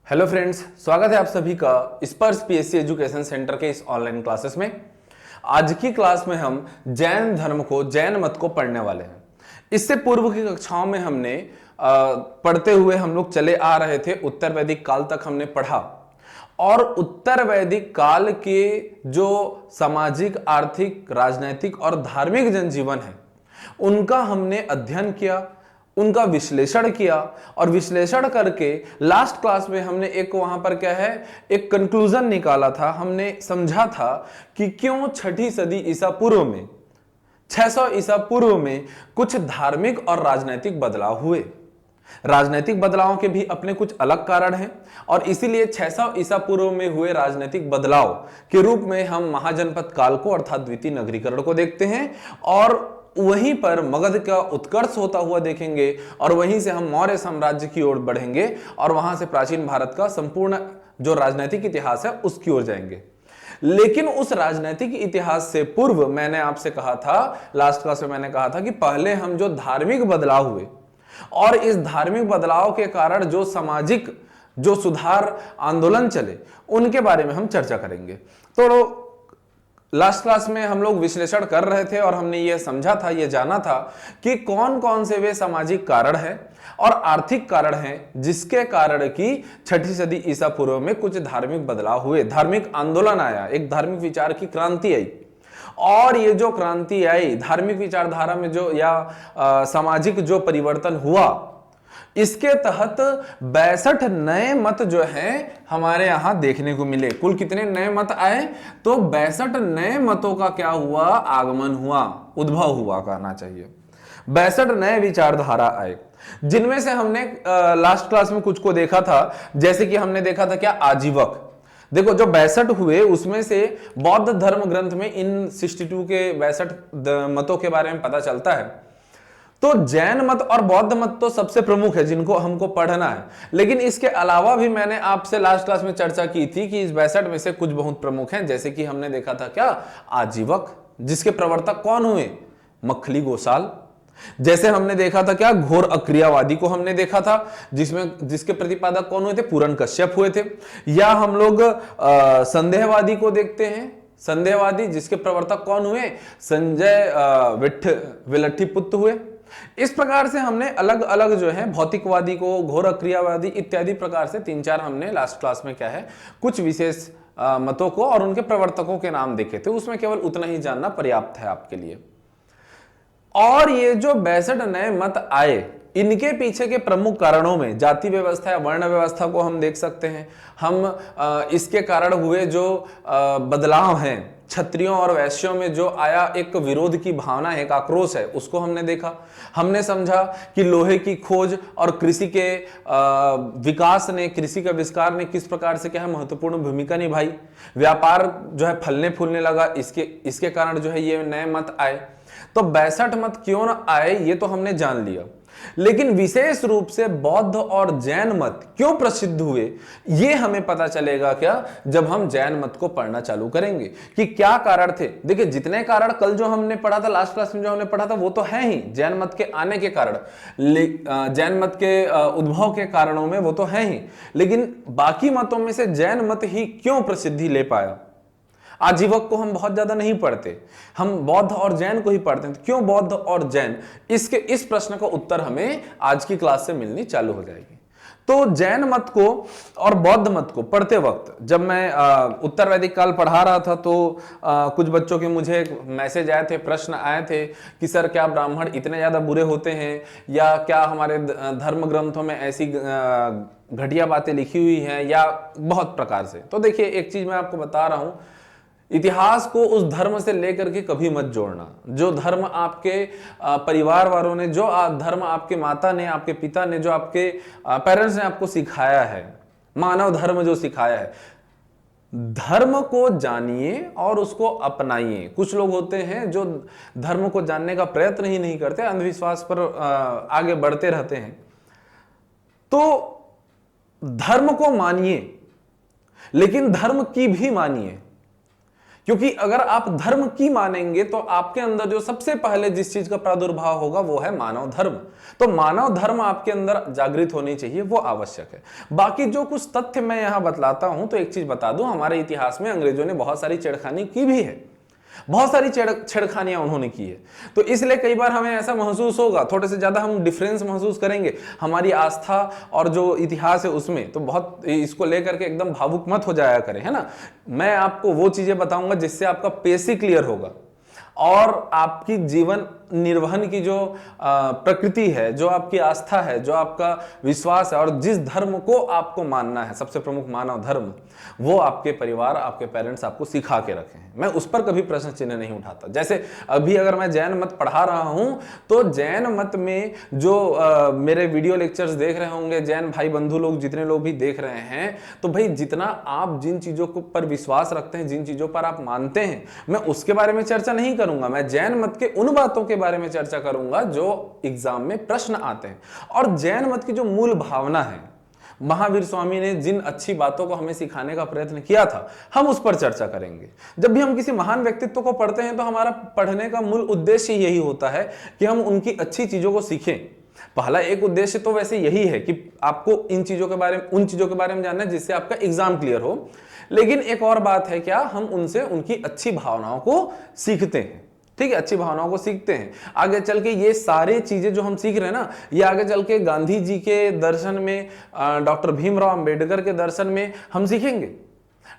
Hello friends, स्वागत है आप सभी का स्पर्श पीएससी एजुकेशन सेंटर के इस ऑनलाइन क्लासेस में। आज की क्लास में हम जैन धर्म को, जैन मत को पढ़ने वाले हैं। इससे पूर्व की कक्षाओं में हमने पढ़ते हुए हम लोग चले आ रहे थे, उत्तर वैदिक काल तक हमने पढ़ा और उत्तर वैदिक काल के जो सामाजिक, आर्थिक, राजनैतिक और धार्मिक जनजीवन है उनका हमने अध्ययन किया, उनका विश्लेषण किया और विश्लेषण करके लास्ट क्लास में हमने एक वहां पर क्या है, एक कंक्लूजन निकाला था। हमने समझा था कि क्यों छठी सदी ईसा पूर्व में, 600 ईसा पूर्व में कुछ धार्मिक और राजनैतिक बदलाव हुए। राजनैतिक बदलावों के भी अपने कुछ अलग कारण हैं और इसीलिए 600 ईसा पूर्व में हुए राजनैतिक बदलाव के रूप में हम महाजनपद काल को अर्थात द्वितीय नगरीकरण को देखते हैं और वहीं पर मगध का उत्कर्ष होता हुआ देखेंगे और वहीं से हम मौर्य साम्राज्य की ओर बढ़ेंगे और वहां से प्राचीन भारत का संपूर्ण जो राजनैतिक इतिहास है उसकी ओर जाएंगे। लेकिन उस राजनैतिक इतिहास से पूर्व मैंने आपसे कहा था, लास्ट क्लास में मैंने कहा था कि पहले हम जो धार्मिक बदलाव हुए और इस धार्मिक बदलाव के कारण जो सामाजिक जो सुधार आंदोलन चले उनके बारे में हम चर्चा करेंगे। तो लास्ट क्लास में हम लोग विश्लेषण कर रहे थे और हमने ये समझा था, ये जाना था कि कौन कौन से वे सामाजिक कारण हैं और आर्थिक कारण हैं जिसके कारण कि छठी सदी ईसा पूर्व में कुछ धार्मिक बदलाव हुए, धार्मिक आंदोलन आया, एक धार्मिक विचार की क्रांति आई। और ये जो क्रांति आई धार्मिक विचारधारा में जो या सामाजिक जो परिवर्तन हुआ, इसके तहत 62 नए मत जो हैं हमारे यहां देखने को मिले। कुल कितने नए मत आए? तो 62 नए मतों का क्या हुआ, आगमन हुआ, उद्भव हुआ कहना चाहिए। 62 नए विचारधारा आए जिनमें से हमने लास्ट क्लास में कुछ को देखा था, जैसे कि हमने देखा था क्या, आजीवक। देखो जो 62 हुए उसमें से बौद्ध धर्म ग्रंथ में इन 62 के 62 मतों के बारे में पता चलता है। तो जैन मत और बौद्ध मत तो सबसे प्रमुख है जिनको हमको पढ़ना है, लेकिन इसके अलावा भी मैंने आपसे लास्ट क्लास में चर्चा की थी कि इस 62 में से कुछ बहुत प्रमुख हैं। जैसे कि हमने देखा था क्या, आजीवक, जिसके प्रवर्तक कौन हुए, मखली गोसाल। जैसे हमने देखा था क्या, घोर अक्रियावादी को हमने देखा था जिसके प्रतिपादक कौन हुए थे, पूरन कश्यप हुए थे। या हम लोग संदेहवादी को देखते हैं, संदेहवादी जिसके प्रवर्तक कौन हुए, संजय विलट्ठीपुत्र हुए। इस प्रकार से हमने अलग अलग जो है भौतिकवादी को, घोर अक्रियावादी इत्यादि प्रकार से 3-4 हमने लास्ट क्लास में क्या है कुछ विशेष मतों को और उनके प्रवर्तकों के नाम देखे थे। उसमें केवल उतना ही जानना पर्याप्त है आपके लिए। और ये जो 62 नए मत आए, इनके पीछे के प्रमुख कारणों में जाति व्यवस्था या वर्ण व्यवस्था को हम देख सकते हैं। हम इसके कारण हुए जो बदलाव हैं, क्षत्रियों और वैश्यों में जो आया एक विरोध की भावना है, एक आक्रोश है, उसको हमने देखा। हमने समझा कि लोहे की खोज और कृषि के विकास ने, कृषि का विस्तार ने किस प्रकार से क्या है महत्वपूर्ण भूमिका निभाई। व्यापार जो है फलने फूलने लगा, इसके कारण जो है ये नए मत आए। तो 62 मत क्यों न आए ये तो हमने जान लिया, लेकिन विशेष रूप से बौद्ध और जैन मत क्यों प्रसिद्ध हुए ये हमें पता चलेगा क्या, जब हम जैन मत को पढ़ना चालू करेंगे कि क्या कारण थे। देखिए जितने कारण कल जो हमने पढ़ा था, लास्ट क्लास में जो हमने पढ़ा था, वो तो है ही जैन मत के आने के कारण, जैन मत के उद्भव के कारणों में वो तो है ही, लेकिन बाकी मतों में से जैन मत ही क्यों प्रसिद्धि ले पाया। आजीवक को हम बहुत ज्यादा नहीं पढ़ते, हम बौद्ध और जैन को ही पढ़ते हैं। तो क्यों बौद्ध और जैन, इस प्रश्न का उत्तर हमें आज की क्लास से मिलनी चालू हो जाएगी। तो जैन मत को और बौद्ध मत को पढ़ते वक्त जब मैं उत्तर वैदिक काल पढ़ा रहा था तो कुछ बच्चों के मुझे मैसेज आए थे, प्रश्न आए थे कि सर क्या ब्राह्मण इतने ज्यादा बुरे होते हैं, या क्या हमारे धर्म ग्रंथों में ऐसी घटिया बातें लिखी हुई हैं, या बहुत प्रकार से। तो देखिए एक चीज मैं आपको बता रहा हूं, इतिहास को उस धर्म से लेकर के कभी मत जोड़ना जो धर्म आपके परिवार वालों ने, जो धर्म आपके माता ने, आपके पिता ने, जो आपके पेरेंट्स ने आपको सिखाया है, मानव धर्म जो सिखाया है। धर्म को जानिए और उसको अपनाइए। कुछ लोग होते हैं जो धर्म को जानने का प्रयत्न ही नहीं करते, अंधविश्वास पर आगे बढ़ते रहते हैं। तो धर्म को मानिए, लेकिन धर्म की भी मानिए, क्योंकि अगर आप धर्म की मानेंगे तो आपके अंदर जो सबसे पहले जिस चीज का प्रादुर्भाव होगा वो है मानव धर्म। तो मानव धर्म आपके अंदर जागृत होनी चाहिए, वो आवश्यक है। बाकी जो कुछ तथ्य मैं यहां बतलाता हूं, तो एक चीज बता दूं, हमारे इतिहास में अंग्रेजों ने बहुत सारी छेड़खानी की भी है, बहुत सारी छेड़खानियां उन्होंने की है। तो इसलिए कई बार हमें ऐसा महसूस होगा, थोड़े से ज्यादा हम डिफरेंस महसूस करेंगे हमारी आस्था और जो इतिहास है उसमें, तो बहुत इसको लेकर के एकदम भावुक मत हो जाया करें, है ना। मैं आपको वो चीजें बताऊंगा जिससे आपका पेश ही क्लियर होगा और आपकी जीवन निर्वहन की जो प्रकृति है, जो आपकी आस्था है, जो आपका विश्वास है, और जिस धर्म को आपको मानना है, सबसे प्रमुख मानव धर्म, वो आपके परिवार, आपके पेरेंट्स आपको सिखा के रखे हैं। मैं उस पर कभी प्रश्न चिन्ह नहीं उठाता। जैसे अभी अगर मैं जैन मत पढ़ा रहा हूं, तो जैन मत में जो मेरे वीडियो लेक्चर्स देख रहे होंगे, जैन भाई बंधु लोग जितने लोग भी देख रहे हैं, तो भाई जितना आप जिन चीजों को पर विश्वास रखते हैं, जिन चीजों पर आप मानते हैं, मैं उसके बारे में चर्चा नहीं करूंगा। मैं जैन मत के उन बातों के बारे में चर्चा करूंगा जो एग्जाम में प्रश्न आते हैं। और जैन मत की जो मूल भावना है, महावीर स्वामी ने जिन अच्छी बातों को हमें सिखाने का प्रयत्न किया था, हम उस पर चर्चा करेंगे। जब भी हम किसी महान व्यक्तित्व को पढ़ते हैं तो हमारा पढ़ने का मूल उद्देश्य यही होता है कि हम उनकी अच्छी चीजों को सीखें। पहला एक उद्देश्य तो वैसे यही है कि आपको इन चीजों के बारे में, उन चीजों के बारे में जानना है जिससे आपका एग्जाम क्लियर हो। लेकिन एक और बात है, क्या हम उनसे उनकी अच्छी भावनाओं को सीखते हैं। ठीक है, अच्छी भावनाओं को सीखते हैं। आगे चल के ये सारी चीजें जो हम सीख रहे हैं ना, ये आगे चल के गांधी जी के दर्शन में, डॉक्टर भीमराव अंबेडकर के दर्शन में हम सीखेंगे।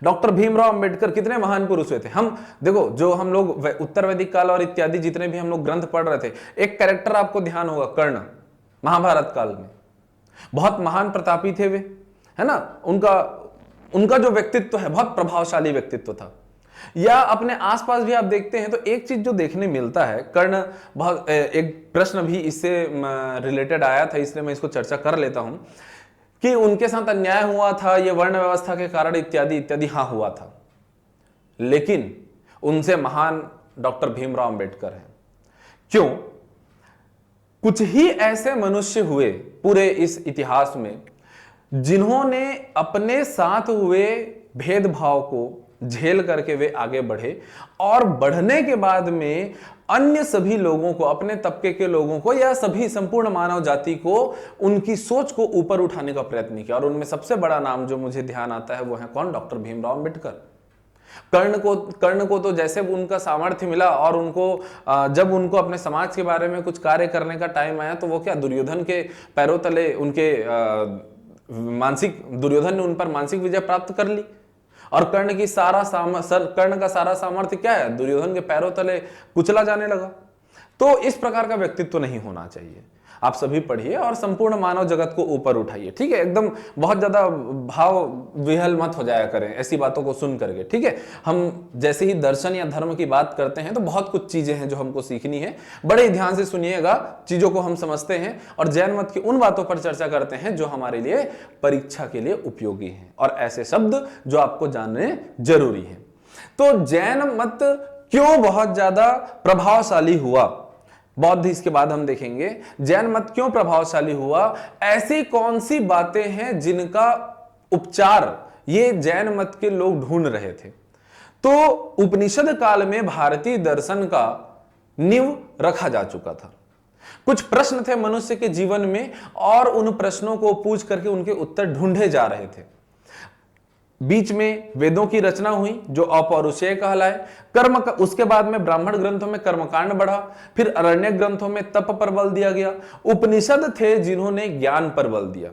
डॉक्टर भीमराव अंबेडकर कितने महान पुरुष हुए थे। हम देखो, जो हम लोग उत्तर वैदिक काल और इत्यादि जितने भी हम लोग ग्रंथ पढ़ रहे थे, एक कैरेक्टर आपको ध्यान होगा, कर्ण, महाभारत काल में बहुत महान प्रतापी थे वे, है ना। उनका जो व्यक्तित्व है बहुत प्रभावशाली व्यक्तित्व था। या अपने आसपास भी आप देखते हैं तो एक चीज जो देखने मिलता है, कर्ण, बहुत एक प्रश्न भी इससे रिलेटेड आया था, इसलिए मैं इसको चर्चा कर लेता हूं कि उनके साथ अन्याय हुआ था ये वर्ण व्यवस्था के कारण इत्यादि इत्यादि। हाँ, हुआ था, लेकिन उनसे महान डॉक्टर भीमराव अंबेडकर हैं। क्यों? कुछ ही ऐसे मनुष्य हुए पूरे इस इतिहास में जिन्होंने अपने साथ हुए भेदभाव को झेल करके वे आगे बढ़े, और बढ़ने के बाद में अन्य सभी लोगों को, अपने तबके के लोगों को या सभी संपूर्ण मानव जाति को, उनकी सोच को ऊपर उठाने का प्रयत्न किया। और उनमें सबसे बड़ा नाम जो मुझे ध्यान आता है वो है कौन? डॉक्टर भीमराव अंबेडकर। कर्ण को तो जैसे उनका सामर्थ्य मिला और उनको जब उनको अपने समाज के बारे में कुछ कार्य करने का टाइम आया, तो वो क्या, दुर्योधन के पैरों तले उनके दुर्योधन ने उन पर मानसिक विजय प्राप्त कर ली। और कर्ण का सारा सामर्थ्य क्या है? दुर्योधन के पैरों तले कुचला जाने लगा। तो इस प्रकार का व्यक्तित्व नहीं होना चाहिए। आप सभी पढ़िए और संपूर्ण मानव जगत को ऊपर उठाइए। ठीक है, एकदम बहुत ज्यादा भाव विहल मत हो जाया करें ऐसी बातों को सुन करके। ठीक है, हम जैसे ही दर्शन या धर्म की बात करते हैं तो बहुत कुछ चीजें हैं जो हमको सीखनी है। बड़े ही ध्यान से सुनिएगा, चीजों को हम समझते हैं और जैन मत की उन बातों पर चर्चा करते हैं जो हमारे लिए परीक्षा के लिए उपयोगी है, और ऐसे शब्द जो आपको जानने जरूरी है। तो जैन मत क्यों बहुत ज्यादा प्रभावशाली हुआ, बौद्ध इसके बाद हम देखेंगे। जैन मत क्यों प्रभावशाली हुआ, ऐसी कौन सी बातें हैं जिनका उपचार ये जैन मत के लोग ढूंढ रहे थे। तो उपनिषद काल में भारतीय दर्शन का नींव रखा जा चुका था। कुछ प्रश्न थे मनुष्य के जीवन में और उन प्रश्नों को पूछ करके उनके उत्तर ढूंढे जा रहे थे। बीच में वेदों की रचना हुई जो अपौरुषेय कहलाए। उसके बाद में ब्राह्मण ग्रंथों में कर्मकांड बढ़ा, फिर अरण्य ग्रंथों में तप पर बल दिया गया। उपनिषद थे जिन्होंने ज्ञान पर बल दिया।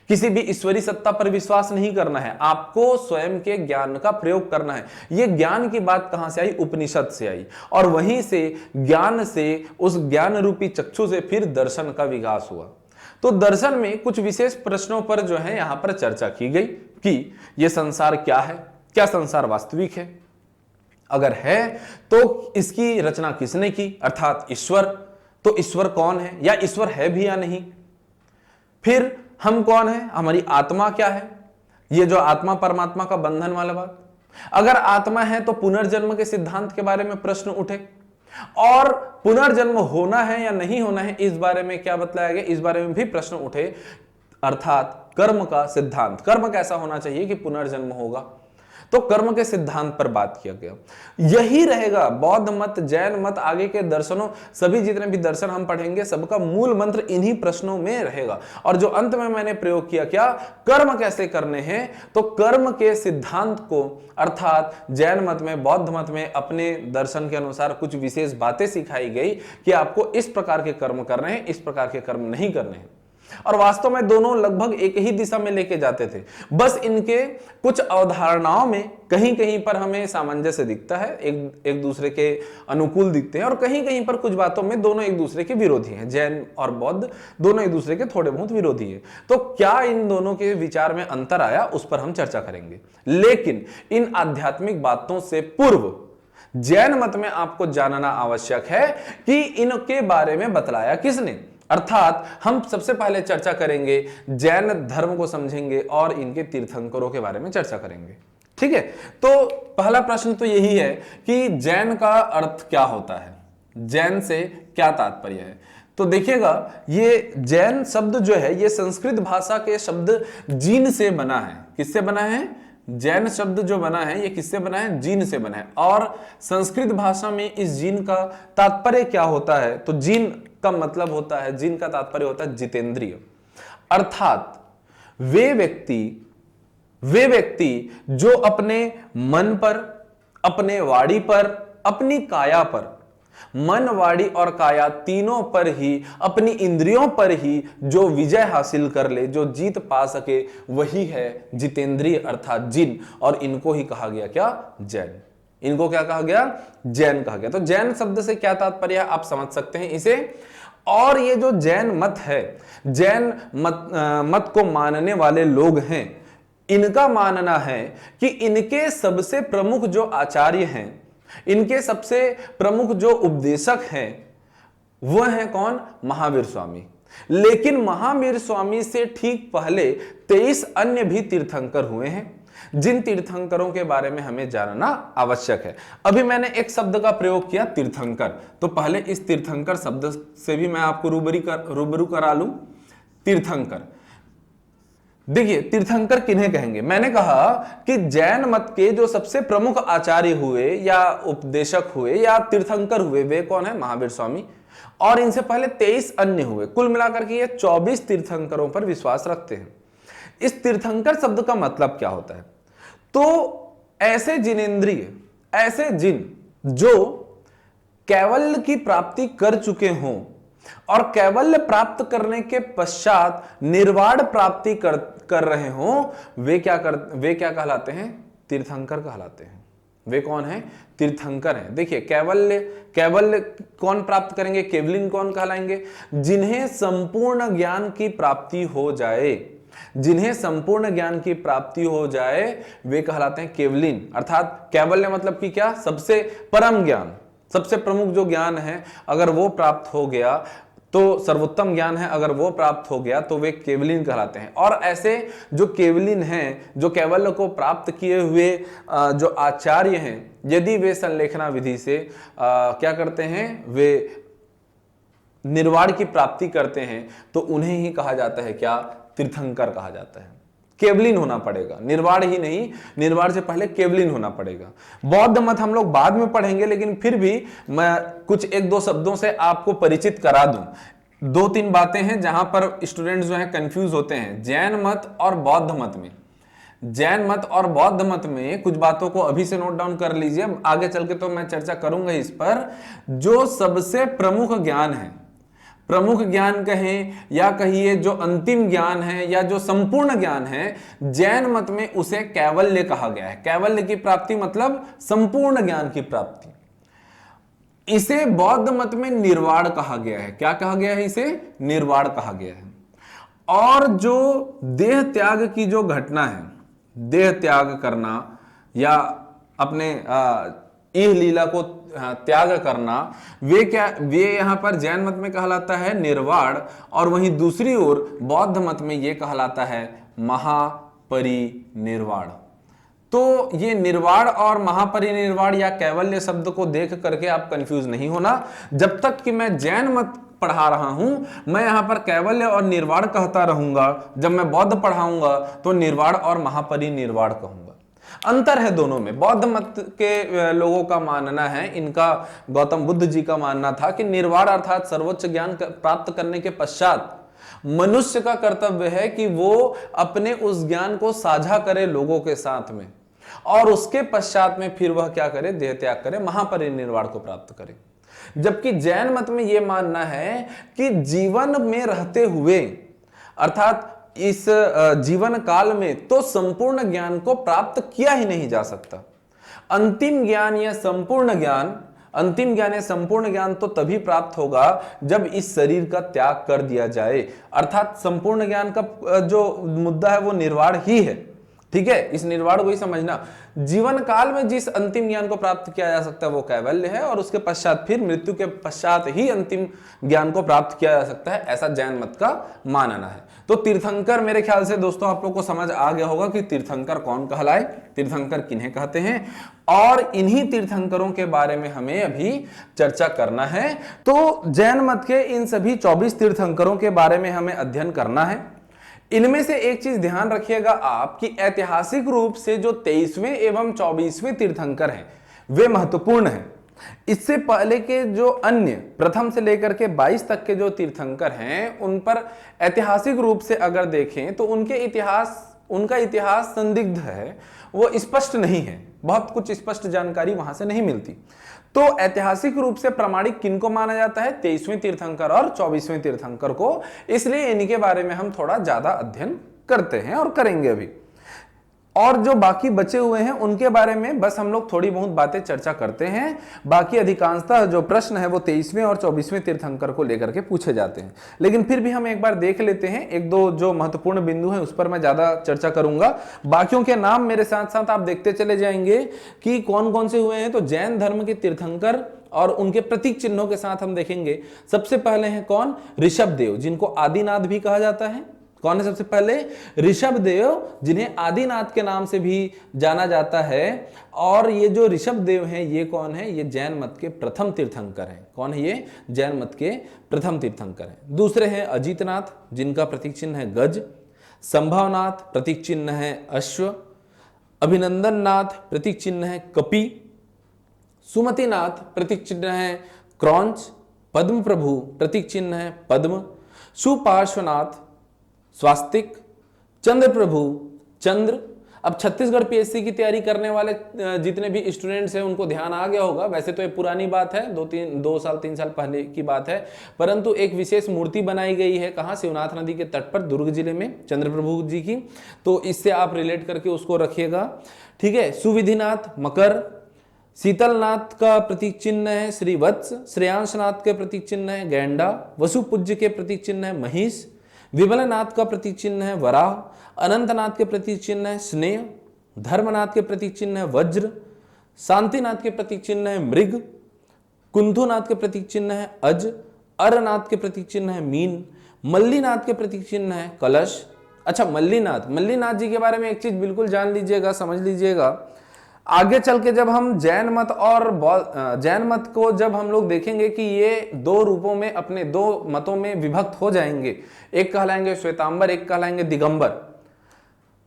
किसी भी ईश्वरी सत्ता पर विश्वास नहीं करना है, आपको स्वयं के ज्ञान का प्रयोग करना है। यह ज्ञान की बात कहां से आई? उपनिषद से आई, और वहीं से ज्ञान से, उस ज्ञान रूपी चक्षु से फिर दर्शन का विकास हुआ। तो दर्शन में कुछ विशेष प्रश्नों पर जो है यहां पर चर्चा की गई कि यह संसार क्या है, क्या संसार वास्तविक है, अगर है तो इसकी रचना किसने की, अर्थात ईश्वर। तो ईश्वर कौन है, या ईश्वर है भी या नहीं। फिर हम कौन है, हमारी आत्मा क्या है, ये जो आत्मा परमात्मा का बंधन वाला बात। अगर आत्मा है तो पुनर्जन्म के सिद्धांत के बारे में प्रश्न उठे, और पुनर्जन्म होना है या नहीं होना है इस बारे में क्या बतलाया गया, इस बारे में भी प्रश्न उठे। अर्थात कर्म का सिद्धांत, कर्म कैसा होना चाहिए कि पुनर्जन्म होगा। तो कर्म के सिद्धांत पर बात किया गया। यही रहेगा बौद्ध मत, जैन मत, आगे के दर्शनों, सभी जितने भी दर्शन हम पढ़ेंगे सबका मूल मंत्र इन्हीं प्रश्नों में रहेगा। और जो अंत में मैंने प्रयोग किया, क्या कर्म कैसे करने हैं, तो कर्म के सिद्धांत को, अर्थात जैन मत में, बौद्ध मत में अपने दर्शन के अनुसार कुछ विशेष बातें सिखाई गई कि आपको इस प्रकार के कर्म करने हैं, इस प्रकार के कर्म नहीं करने हैं। और वास्तव में दोनों लगभग एक ही दिशा में लेके जाते थे, बस इनके कुछ अवधारणाओं में कहीं कहीं पर हमें सामंजस्य दिखता है, एक दूसरे के अनुकूल दिखते हैं, और कहीं कहीं पर कुछ बातों में दोनों एक दूसरे के विरोधी हैं। जैन और बौद्ध दोनों एक दूसरे के थोड़े बहुत विरोधी है। तो क्या इन दोनों के विचार में अंतर आया, उस पर हम चर्चा करेंगे। लेकिन इन आध्यात्मिक बातों से पूर्व जैन मत में आपको जानना आवश्यक है कि इनके बारे में बतलाया किसने। अर्थात हम सबसे पहले चर्चा करेंगे, जैन धर्म को समझेंगे और इनके तीर्थंकरों के बारे में चर्चा करेंगे। ठीक है, तो पहला प्रश्न तो यही है कि जैन का अर्थ क्या होता है, जैन से क्या तात्पर्य है। तो देखिएगा, ये जैन शब्द जो है ये संस्कृत भाषा के शब्द जीन से बना है। किससे बना है? जैन शब्द जो बना है ये किससे बना है? जीन से बना है। और संस्कृत भाषा में इस जीन का तात्पर्य क्या होता है? तो जीन का मतलब होता है, जीन का तात्पर्य होता है जितेंद्रिय। अर्थात वे व्यक्ति जो अपने मन पर, अपने वाणी पर, अपनी काया पर, मन, वाणी और काया तीनों पर ही, अपनी इंद्रियों पर ही जो विजय हासिल कर ले, जो जीत पा सके, वही है जितेंद्रिय अर्थात जिन। और इनको ही कहा गया क्या? जैन। इनको क्या कहा गया? जैन कहा गया। तो जैन शब्द से क्या तात्पर्य है आप समझ सकते हैं इसे। और ये जो जैन मत है, जैन मत को मानने वाले लोग हैं, इनका मानना है कि इनके सबसे प्रमुख जो आचार्य हैं, इनके सबसे प्रमुख जो उपदेशक हैं, वह है कौन? महावीर स्वामी। लेकिन महावीर स्वामी से ठीक पहले 23 अन्य भी तीर्थंकर हुए हैं, जिन तीर्थंकरों के बारे में हमें जानना आवश्यक है। अभी मैंने एक शब्द का प्रयोग किया, तीर्थंकर, तो पहले इस तीर्थंकर शब्द से भी मैं आपको रूबरू करा लूं। तीर्थंकर, देखिए तीर्थंकर किन्हें कहेंगे। मैंने कहा कि जैन मत के जो सबसे प्रमुख आचार्य हुए या उपदेशक हुए या तीर्थंकर हुए, वे कौन है? महावीर स्वामी। और इनसे पहले 23 अन्य हुए। कुल मिलाकर के ये 24 तीर्थंकरों पर विश्वास रखते हैं। इस तीर्थंकर शब्द का मतलब क्या होता है? तो ऐसे जिनेंद्रिय, ऐसे जिन जो कैवल्य की प्राप्ति कर चुके हों और कैवल्य प्राप्त करने के पश्चात निर्वाण प्राप्ति कर रहे हों, वे क्या कहलाते हैं? तीर्थंकर कहलाते हैं। वे कौन है? तीर्थंकर हैं। देखिए, कैवल्य कौन प्राप्त करेंगे? केवलिन कौन कहलाएंगे? जिन्हें संपूर्ण ज्ञान की प्राप्ति हो जाए, जिन्हें संपूर्ण ज्ञान की प्राप्ति हो जाए वे कहलाते हैं केवलिन। अर्थात कैवल्य मतलब कि क्या? सबसे परम ज्ञान, सबसे प्रमुख जो ज्ञान है, अगर वो प्राप्त हो गया तो सर्वोत्तम ज्ञान है, अगर वो प्राप्त हो गया तो वे केवलिन कहलाते हैं। और ऐसे जो केवलिन हैं, जो कैवल्य को प्राप्त किए हुए जो आचार्य हैं, यदि वे संलेखना विधि से क्या करते हैं? वे निर्वाण की प्राप्ति करते हैं, तो उन्हें ही कहा जाता है क्या? तीर्थंकर कहा जाता है। केवलिन होना पड़ेगा, निर्वाण ही नहीं, निर्वाण से पहले केवलिन होना पड़ेगा। बौद्ध मत हम लोग बाद में पढ़ेंगे, लेकिन फिर भी मैं कुछ एक दो शब्दों से आपको परिचित करा दूं। 2-3 बातें हैं जहां पर स्टूडेंट्स जो है कंफ्यूज होते हैं जैन मत और बौद्ध मत में। जैन मत और बौद्ध मत में कुछ बातों को अभी से नोट डाउन कर लीजिए, आगे चल के तो मैं चर्चा करूंगा इस पर। जो सबसे प्रमुख ज्ञान है, प्रमुख ज्ञान कहें या कहिए जो अंतिम ज्ञान है या जो संपूर्ण ज्ञान है, जैन मत में उसे कैवल्य कहा गया है। कैवल्य की प्राप्ति मतलब संपूर्ण ज्ञान की प्राप्ति। इसे बौद्ध मत में निर्वाण कहा गया है। क्या कहा गया है? इसे निर्वाण कहा गया है। और जो देह त्याग की जो घटना है, देह त्याग करना या अपने इह लीला को त्याग करना, वे यहां पर जैन मत में कहलाता है निर्वाण, और वहीं दूसरी ओर बौद्ध मत में यह कहलाता है महापरिनिर्वाण। तो ये निर्वाण और महापरिनिर्वाण या कैवल्य शब्द को देख करके आप कंफ्यूज नहीं होना। जब तक कि मैं जैन मत पढ़ा रहा हूं, मैं यहां पर कैवल्य और निर्वाण कहता रहूंगा। जब मैं बौद्ध पढ़ाऊंगा तो निर्वाण और महापरिनिर्वाण कहूंगा। अंतर है दोनों में। बौद्ध मत के लोगों का मानना है, इनका गौतम बुद्ध जी का मानना था कि निर्वाण अर्थात सर्वोच्च ज्ञान प्राप्त करने के पश्चात मनुष्य का कर्तव्य है कि वो अपने उस ज्ञान को साझा करे लोगों के साथ में, और उसके पश्चात में फिर वह क्या करे, देह त्याग करे, महापरिनिर्वाण को प्राप्त करे। जबकि जैन मत में यह मानना है कि जीवन में रहते हुए अर्थात इस जीवन काल में तो संपूर्ण ज्ञान को प्राप्त किया ही नहीं जा सकता। अंतिम ज्ञान या संपूर्ण ज्ञान तो तभी प्राप्त होगा जब इस शरीर का त्याग कर दिया जाए। अर्थात संपूर्ण ज्ञान का जो मुद्दा है वो निर्वाण ही है। ठीक है, इस निर्वाण को ही समझना। जीवन काल में जिस अंतिम ज्ञान को प्राप्त किया जा सकता है वो कैवल्य है, और उसके पश्चात फिर मृत्यु के पश्चात ही अंतिम ज्ञान को प्राप्त किया जा सकता है, ऐसा जैन मत का मानना है। तो तीर्थंकर, मेरे ख्याल से दोस्तों आप लोग को समझ आ गया होगा कि तीर्थंकर कौन कहलाए, तीर्थंकर किन्हें कहते हैं, और इन्हीं तीर्थंकरों के बारे में हमें अभी चर्चा करना है। तो जैन मत के इन सभी 24 तीर्थंकरों के बारे में हमें अध्ययन करना है। इनमें से एक चीज ध्यान रखिएगा आप कि ऐतिहासिक रूप से जो 23वें एवं 24वें तीर्थंकर हैं वे महत्वपूर्ण हैं। इससे पहले के जो अन्य प्रथम से लेकर के 22 तक के जो तीर्थंकर हैं उन पर ऐतिहासिक रूप से अगर देखें तो उनका इतिहास संदिग्ध है, वो स्पष्ट नहीं है, बहुत कुछ स्पष्ट जानकारी वहां से नहीं मिलती। तो ऐतिहासिक रूप से प्रामाणिक किनको माना जाता है, 23वें तीर्थंकर और 24वें तीर्थंकर को। इसलिए इनके बारे में हम थोड़ा ज्यादा अध्ययन करते हैं और करेंगे अभी। और जो बाकी बचे हुए हैं उनके बारे में बस हम लोग थोड़ी बहुत बातें चर्चा करते हैं। बाकी अधिकांशतः जो प्रश्न है वो 23वें और 24वें तीर्थंकर को लेकर के पूछे जाते हैं। लेकिन फिर भी हम एक बार देख लेते हैं, एक दो जो महत्वपूर्ण बिंदु हैं उस पर मैं ज्यादा चर्चा करूंगा। बाकियों के नाम मेरे साथ साथ आप देखते चले जाएंगे कि कौन कौन से हुए हैं। तो जैन धर्म के तीर्थंकर और उनके प्रतीक चिन्हों के साथ हम देखेंगे। सबसे पहले हैं कौन, ऋषभदेव, जिनको आदिनाथ भी कहा जाता है। कौन है सबसे पहले, ऋषभदेव, जिन्हें आदिनाथ के नाम से भी जाना जाता है। और ये जो ऋषभदेव हैं ये कौन है, ये जैन मत के प्रथम तीर्थंकर हैं। कौन है ये, जैन मत के प्रथम तीर्थंकर हैं। दूसरे हैं अजितनाथ, जिनका प्रतीक चिन्ह है गज। संभवनाथ, प्रतीक चिन्ह है अश्व। अभिनंदननाथ, प्रतीक चिन्ह है कपि। सुमतिनाथ, प्रतीक चिन्ह है क्रौंच। पद्म प्रभु, प्रतीक चिन्ह है पद्म। सुपार्श्वनाथ, स्वास्तिक। चंद्र प्रभु, चंद्र। अब छत्तीसगढ़ पीएससी की तैयारी करने वाले जितने भी स्टूडेंट्स हैं उनको ध्यान आ गया होगा। वैसे तो ये पुरानी बात है, 2-3 साल पहले की बात है, परंतु एक विशेष मूर्ति बनाई गई है। कहाँ, शिवनाथ नदी के तट पर दुर्ग जिले में, चंद्र प्रभु जी की। तो इससे आप रिलेट करके उसको रखिएगा। ठीक है, सुविधिनाथ, मकर। शीतलनाथ का प्रतीक चिन्ह है श्रीवत्स। श्रेयांशनाथ के प्रतीक चिन्ह है गैंडा। वसुपूज्य के प्रतीक चिन्ह है महिष। विमलनाथ का प्रतीक चिन्ह है वराह। अनंतनाथ के प्रतीक चिन्ह है स्नेह। धर्मनाथ के प्रतीक चिन्ह है वज्र। शांतिनाथ के प्रतीक चिन्ह है मृग। कुंथुनाथ के प्रतीक चिन्ह है अज। अरनाथ के प्रतीक चिन्ह है मीन। मल्लीनाथ के प्रतीक चिन्ह है कलश। अच्छा, मल्लीनाथ जी के बारे में एक चीज बिल्कुल जान लीजिएगा, समझ लीजिएगा। आगे चल के जब हम जैन मत को जब हम लोग देखेंगे कि ये दो रूपों में, अपने दो मतों में विभक्त हो जाएंगे, एक कहलाएंगे श्वेतांबर, एक कहलाएंगे दिगंबर।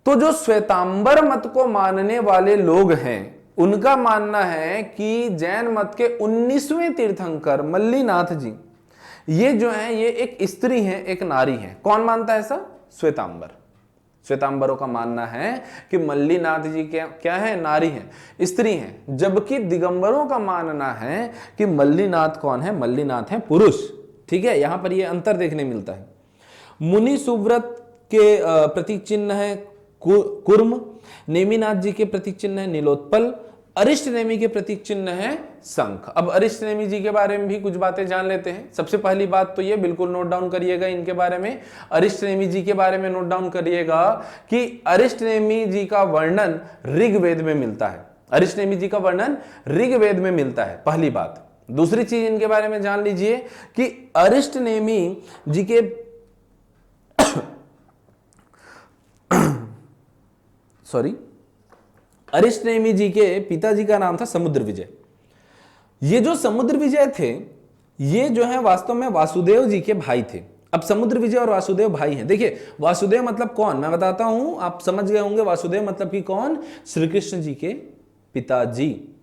तो जो श्वेतांबर मत को मानने वाले लोग हैं उनका मानना है कि जैन मत के 19वें तीर्थंकर मल्लीनाथ जी, ये जो है ये एक स्त्री है, एक नारी है। कौन मानता है ऐसा, श्वेतांबरों का मानना है कि मल्लीनाथ जी क्या है, नारी हैं, स्त्री हैं। जबकि दिगंबरों का मानना है कि मल्लीनाथ कौन है, मल्लीनाथ है पुरुष। ठीक है, यहां पर ये अंतर देखने मिलता है। मुनि सुव्रत के प्रतीक चिन्ह है कुर्म। नेमिनाथ जी के प्रतीक चिन्ह है नीलोत्पल। अरिष्ट नेमि के प्रतीक चिन्ह है शंख। अब अरिष्ट नेमि जी के बारे में भी कुछ बातें जान लेते हैं। सबसे पहली बात तो ये बिल्कुल नोट डाउन करिएगा इनके बारे में, अरिष्ट नेमि जी के बारे में नोट डाउन करिएगा कि अरिष्ट नेमि जी का वर्णन ऋग्वेद में मिलता है। अरिष्ट नेमि जी का वर्णन ऋग्वेद में मिलता है, पहली बात। दूसरी चीज इनके बारे में जान लीजिए कि अरिष्ट नेमि जी के अरिष्ट नेमि जी के पिताजी का नाम था समुद्र विजय। ये जो समुद्र विजय थे ये जो है वास्तव में वासुदेव जी के भाई थे। अब समुद्र विजय और वासुदेव भाई हैं। देखिए वासुदेव मतलब कौन, मैं बताता हूं, आप समझ गए होंगे वासुदेव मतलब कि कौन, श्री कृष्ण जी के पिताजी,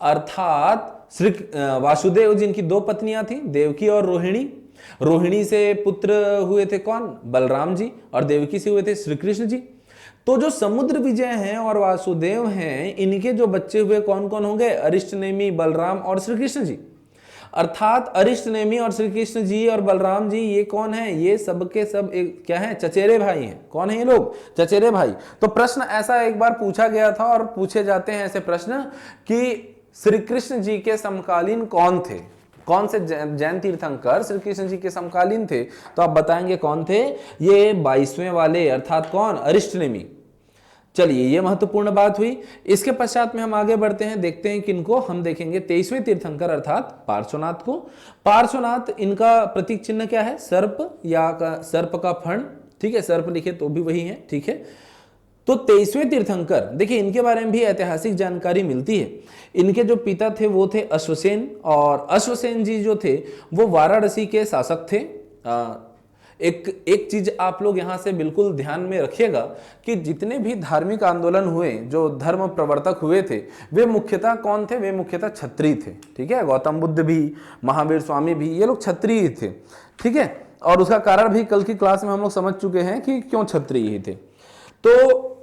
अर्थात श्री वासुदेव जिनकी दो पत्नियां थी, देवकी और रोहिणी। रोहिणी से पुत्र हुए थे कौन, बलराम जी, और देवकी से हुए थे श्री कृष्ण जी। तो जो समुद्र विजय हैं और वासुदेव हैं, इनके जो बच्चे हुए कौन कौन होंगे, अरिष्टनेमी, बलराम और श्री कृष्ण जी। अर्थात अरिष्टनेमी और श्री कृष्ण जी और बलराम जी ये कौन है, ये सबके सब एक क्या है, चचेरे भाई हैं। कौन है ये लोग, चचेरे भाई। तो प्रश्न ऐसा एक बार पूछा गया था और पूछे जाते हैं ऐसे प्रश्न कि श्री कृष्ण जी के समकालीन कौन थे, कौन से जैन तीर्थंकर श्री कृष्ण जी के समकालीन थे, तो आप बताएंगे कौन थे, ये 22वें वाले, अर्थात कौन, अरिष्टनेमी। चलिए ये महत्वपूर्ण बात हुई। इसके पश्चात में हम आगे बढ़ते हैं, देखते हैं किनको हम देखेंगे, 23वें तीर्थंकर अर्थात पार्श्वनाथ को। पार्श्वनाथ, इनका प्रतीक चिन्ह क्या है, सर्प या सर्प का फण, ठीक है, सर्प लिखे तो भी वही है, ठीक है। तो 23वें तीर्थंकर, देखिए इनके बारे में भी ऐतिहासिक जानकारी मिलती है। इनके जो पिता थे वो थे अश्वसेन, और अश्वसेन जी जो थे वो वाराणसी के शासक थे। एक चीज आप लोग यहां से बिल्कुल ध्यान में रखिएगा कि जितने भी धार्मिक आंदोलन हुए, जो धर्म प्रवर्तक हुए थे, वे मुख्यतः कौन थे, वे मुख्यतः क्षत्रिय थे, ठीक है। गौतम बुद्ध भी, महावीर स्वामी भी, ये लोग क्षत्रिय थे, ठीक है। और उसका कारण भी कल की क्लास में हम लोग समझ चुके हैं कि क्यों क्षत्रिय ही थे। तो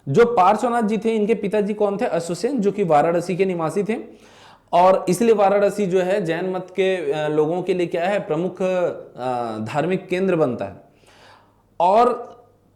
जो पार्श्वनाथ जी थे, इनके पिताजी कौन थे, अश्वसेन, जो कि वाराणसी के निवासी थे। और इसलिए वाराणसी जो है जैन मत के लोगों के लिए क्या है, प्रमुख धार्मिक केंद्र बनता है। और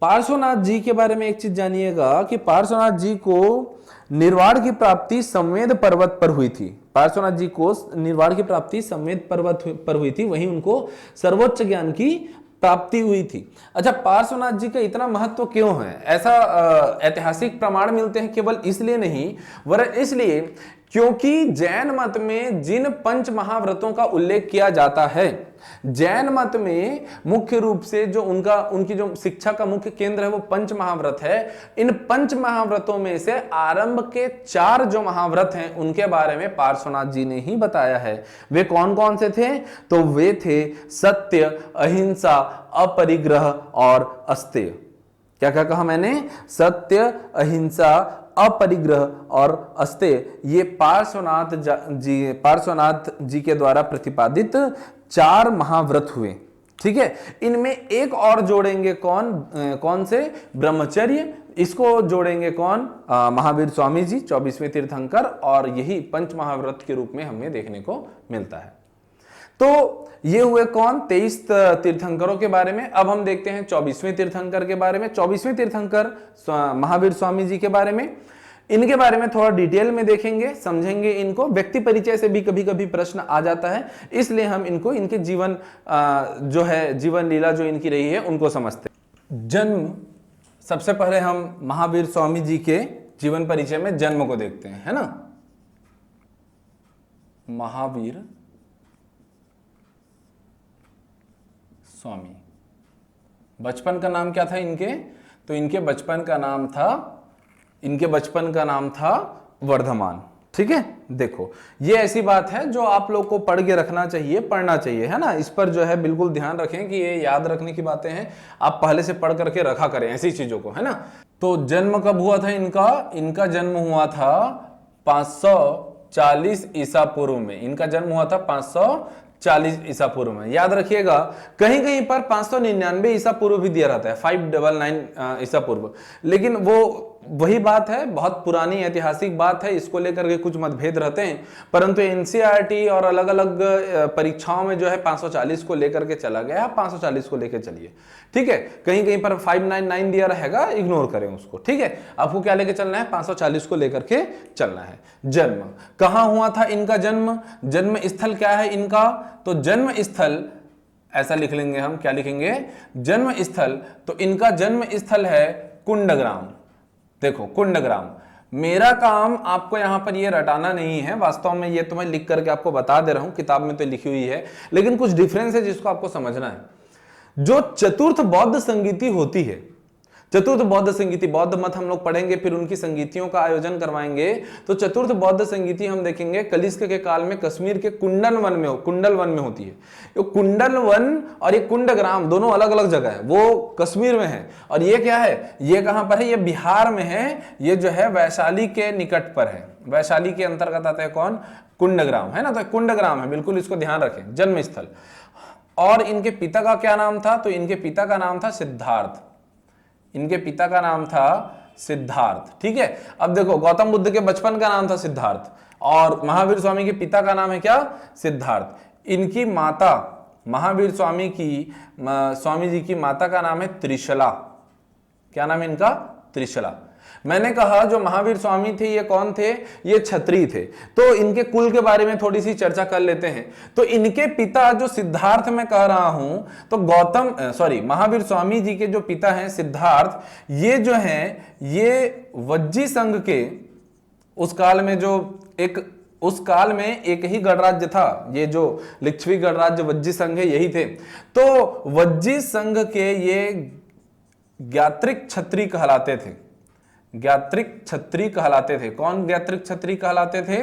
पार्श्वनाथ जी के बारे में एक चीज जानिएगा कि पार्श्वनाथ जी को निर्वाण की प्राप्ति संवेद पर्वत पर हुई थी। पार्श्वनाथ जी को निर्वाण की प्राप्ति संवेद पर्वत पर हुई थी, वहीं उनको सर्वोच्च ज्ञान की प्राप्ति हुई थी। अच्छा, पार्श्वनाथ जी का इतना महत्व क्यों है, ऐसा ऐतिहासिक प्रमाण मिलते हैं केवल इसलिए नहीं, वरन इसलिए क्योंकि जैन मत में जिन पंच महाव्रतों का उल्लेख किया जाता है, जैन मत में मुख्य रूप से जो उनकी जो शिक्षा का मुख्य केंद्र है वो पंच महाव्रत है। इन पंच महाव्रतों में से आरंभ के 4 जो महाव्रत हैं उनके बारे में पार्श्वनाथ जी ने ही बताया है। वे कौन कौन से थे, तो वे थे सत्य, अहिंसा, अपरिग्रह और अस्तेय। क्या क्या कहा मैंने, सत्य, अहिंसा, अपरिग्रह और अस्तेय, ये पार्श्वनाथ जी के द्वारा प्रतिपादित 4 महाव्रत हुए, ठीक है। इनमें एक और जोड़ेंगे कौन से, ब्रह्मचर्य, इसको जोड़ेंगे कौन, महावीर स्वामी जी 24वें तीर्थंकर, और यही पंच महाव्रत के रूप में हमें देखने को मिलता है। तो ये हुए कौन, 23 तीर्थंकरों के बारे में। अब हम देखते हैं 24वें तीर्थंकर के बारे में। 24वें तीर्थंकर महावीर स्वामी जी के बारे में, इनके बारे में थोड़ा डिटेल में देखेंगे, समझेंगे इनको। व्यक्ति परिचय से भी कभी कभी प्रश्न आ जाता है, इसलिए हम इनको, इनके जीवन जो है, जीवन लीला जो इनकी रही है उनको समझते हैं। जन्म, सबसे पहले हम महावीर स्वामी जी के जीवन परिचय में जन्म को देखते हैं, है ना। महावीर स्वामी, बचपन का नाम क्या था इनके, तो इनके बचपन का नाम था वर्धमान, ठीक है। देखो ये ऐसी बात है जो आप लोग को पढ़ के रखना चाहिए, पढ़ना चाहिए, है ना। इस पर जो है बिल्कुल ध्यान रखें कि ये याद रखने की बातें हैं, आप पहले से पढ़ करके रखा करें ऐसी चीजों को, है ना। तो जन्म कब हुआ था इनका जन्म हुआ था 540 ईसा पूर्व में। इनका जन्म हुआ था 540 ईसा पूर्व में। याद रखिएगा, कहीं कहीं पर 599 ईसा पूर्व भी दिया रहता है, 599 ईसा पूर्व, लेकिन वो वही बात है, बहुत पुरानी ऐतिहासिक बात है, इसको लेकर के कुछ मतभेद रहते हैं। परंतु एनसीईआरटी और अलग अलग परीक्षाओं में जो है 540 को लेकर के चला गया, 540 को लेकर चलिए, ठीक है। कहीं कहीं पर 599 दिया रहेगा, इग्नोर करें उसको, ठीक है। आपको क्या लेकर चलना है, 540 को लेकर के चलना है। जन्म कहां हुआ था इनका जन्म, जन्म स्थल क्या है इनका, तो जन्म स्थल ऐसा लिख लेंगे हम, क्या लिखेंगे, जन्म स्थल, तो इनका जन्म स्थल है कुंडग्राम। देखो कुंडग्राम, मेरा काम आपको यहां पर ये रटाना नहीं है, वास्तव में ये तो मैं लिख करके आपको बता दे रहा हूं, किताब में तो लिखी हुई है, लेकिन कुछ डिफरेंस है जिसको आपको समझना है। जो चतुर्थ बौद्ध संगीति होती है, चतुर्थ बौद्ध संगीति, बौद्ध मत हम लोग पढ़ेंगे, फिर उनकी संगीतियों का आयोजन करवाएंगे। तो चतुर्थ बौद्ध संगीति हम देखेंगे कनिष्क के काल में कश्मीर के कुंडल वन में होती है। ये कुंडल वन और ये कुंडग्राम दोनों अलग अलग जगह है, वो कश्मीर में है। और ये क्या है, ये कहां पर है, ये बिहार में है। ये जो है वैशाली के निकट पर है, वैशाली के अंतर्गत आता है कौन, कुंडग्राम, है ना। तो कुंडग्राम है, बिल्कुल इसको ध्यान रखें, जन्म स्थल। और इनके पिता का क्या नाम था, तो इनके पिता का नाम था सिद्धार्थ, इनके पिता का नाम था सिद्धार्थ। ठीक है, अब देखो गौतम बुद्ध के बचपन का नाम था सिद्धार्थ और महावीर स्वामी के पिता का नाम है क्या, सिद्धार्थ। इनकी माता, महावीर स्वामी जी की माता का नाम है त्रिशला। क्या नाम है इनका, त्रिशला। मैंने कहा जो महावीर स्वामी थे ये कौन थे, ये क्षत्रिय थे। तो इनके कुल के बारे में थोड़ी सी चर्चा कर लेते हैं। तो इनके पिता जो सिद्धार्थ मैं कह रहा हूं, तो महावीर स्वामी जी के जो पिता हैं सिद्धार्थ, ये जो हैं ये वज्जी संघ के उस काल में एक ही गणराज्य था, ये जो लिच्छवी गणराज्य वज्जी संघ है यही थे। तो वज्जी संघ के ये ज्ञात्रिक क्षत्रिय कहलाते थे, ज्ञात्रिक क्षत्रिय कहलाते थे। कौन ज्ञात्रिक क्षत्रिय कहलाते थे,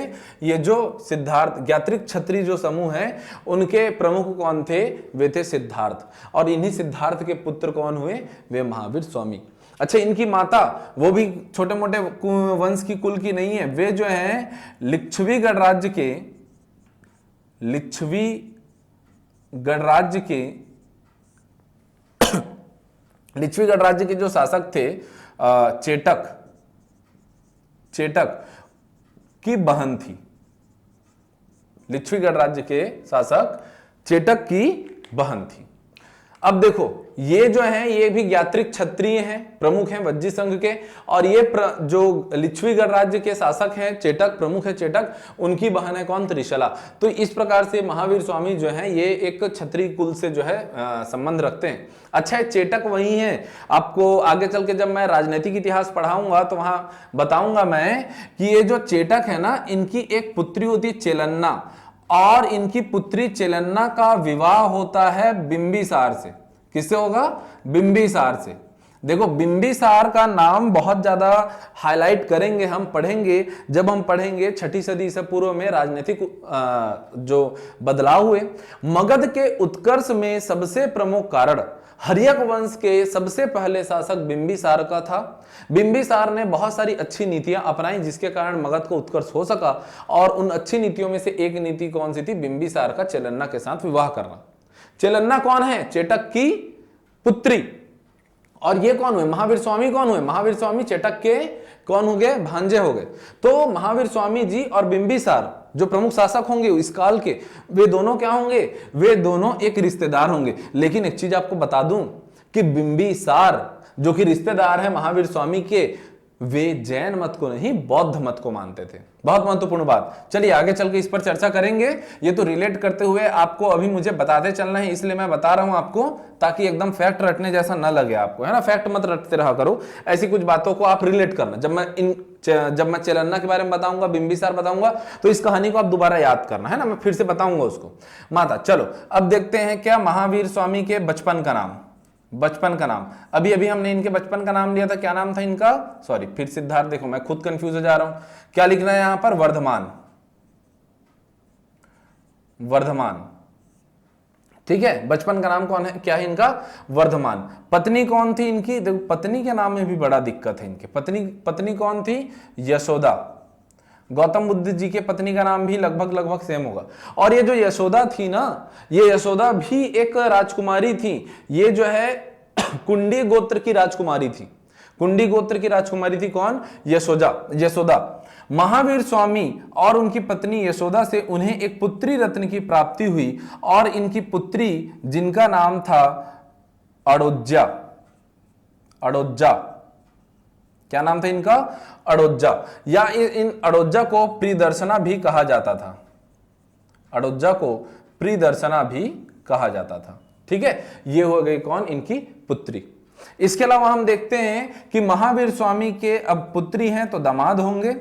ये जो सिद्धार्थ, ज्ञात्रिक क्षत्रिय जो समूह है उनके प्रमुख कौन थे, वे थे सिद्धार्थ। और इन्हीं सिद्धार्थ के पुत्र कौन हुए, वे महावीर स्वामी। अच्छा, इनकी माता वो भी छोटे मोटे वंश की कुल की नहीं है, वे जो हैं लिच्छवी गणराज्य के जो शासक थे चेटक की बहन थी। लिच्छवी गणराज्य के शासक चेटक की बहन थी। अब देखो ये जो है ये भी ज्ञात्रिक क्षत्रिय हैं, प्रमुख हैं वज्जी संघ के। और ये जो लिच्छवी गणराज्य के शासक हैं चेटक, प्रमुख है चेटक, उनकी बहन है कौन, त्रिशला। तो इस प्रकार से महावीर स्वामी जो है ये एक क्षत्रिय कुल से जो है संबंध रखते हैं। अच्छा, चेटक वही है, आपको आगे चल के जब मैं राजनीतिक इतिहास पढ़ाऊंगा तो वहां बताऊंगा मैं कि ये जो चेटक है ना, इनकी एक पुत्री होती है चेलन्ना, और इनकी पुत्री चेलन्ना का विवाह होता है बिंबिसार से। किससे होगा, बिंबिसार से। देखो बिंबिसार का नाम बहुत ज्यादा हाईलाइट करेंगे, हम पढ़ेंगे जब हम पढ़ेंगे 6ठी सदी से पूर्व में राजनीतिक जो बदलाव हुए। मगध के उत्कर्ष में सबसे प्रमुख कारण हर्यक वंश के सबसे पहले शासक बिंबिसार का था। बिंबिसार ने बहुत सारी अच्छी नीतियां अपनाई जिसके कारण मगध को उत्कर्ष हो सका। और उन अच्छी नीतियों में से एक नीति कौन सी थी, बिंबिसार का चेलन्ना के साथ विवाह करना। चेलन्ना कौन है, चेटक की पुत्री। और ये कौन हुए, महावीर स्वामी कौन हुए, महावीर स्वामी चेटक के कौन हो गए, भांजे हो गए। तो महावीर स्वामी जी और बिंबिसार जो प्रमुख शासक होंगे इस काल के, वे दोनों क्या होंगे, वे दोनों एक रिश्तेदार होंगे। लेकिन एक चीज आपको बता दूं कि बिंबिसार जो कि रिश्तेदार है महावीर स्वामी के, वे जैन मत को नहीं बौद्ध मत को मानते थे। बहुत महत्वपूर्ण बात, चलिए आगे चल के इस पर चर्चा करेंगे। ये तो रिलेट करते हुए आपको अभी मुझे बताते चलना है, इसलिए मैं बता रहा हूं आपको, ताकि एकदम फैक्ट रटने जैसा ना लगे आपको, है ना। फैक्ट मत रटते रहा करो, ऐसी कुछ बातों को आप रिलेट करना। जब मैं चेलन्ना के बारे में बताऊंगा, बिंबिसार बताऊंगा, तो इस कहानी को आप दोबारा याद करना, है ना। मैं फिर से बताऊंगा उसको। माता, चलो अब देखते हैं क्या महावीर स्वामी के बचपन का नाम, अभी हमने इनके बचपन का नाम लिया था, क्या नाम था इनका, सॉरी फिर सिद्धार्थ, देखो मैं खुद कंफ्यूज हो जा रहा हूं, क्या लिखना है यहां पर, वर्धमान। ठीक है, बचपन का नाम कौन है, क्या है इनका, वर्धमान। पत्नी कौन थी इनकी, देखो पत्नी के नाम में भी बड़ा दिक्कत है इनके। पत्नी कौन थी, यशोदा। गौतम बुद्ध जी के पत्नी का नाम भी लगभग सेम होगा। और ये जो यशोदा थी ना, ये यशोदा भी एक राजकुमारी थी। ये जो है कुंडी गोत्र की राजकुमारी थी। कुंडी गोत्र की राजकुमारी थी कौन, यशोदा। महावीर स्वामी और उनकी पत्नी यशोदा से उन्हें एक पुत्री रत्न की प्राप्ति हुई। और इनकी पुत्री जिनका नाम था अड़ोज्जा, क्या नाम था इनका, अड़ोज्जा, या इन अड़ोज्जा को प्रियदर्शना भी कहा जाता था। ठीक है, ये हो गई कौन, इनकी पुत्री। इसके अलावा हम देखते हैं कि महावीर स्वामी के अब पुत्री हैं तो दामाद होंगे।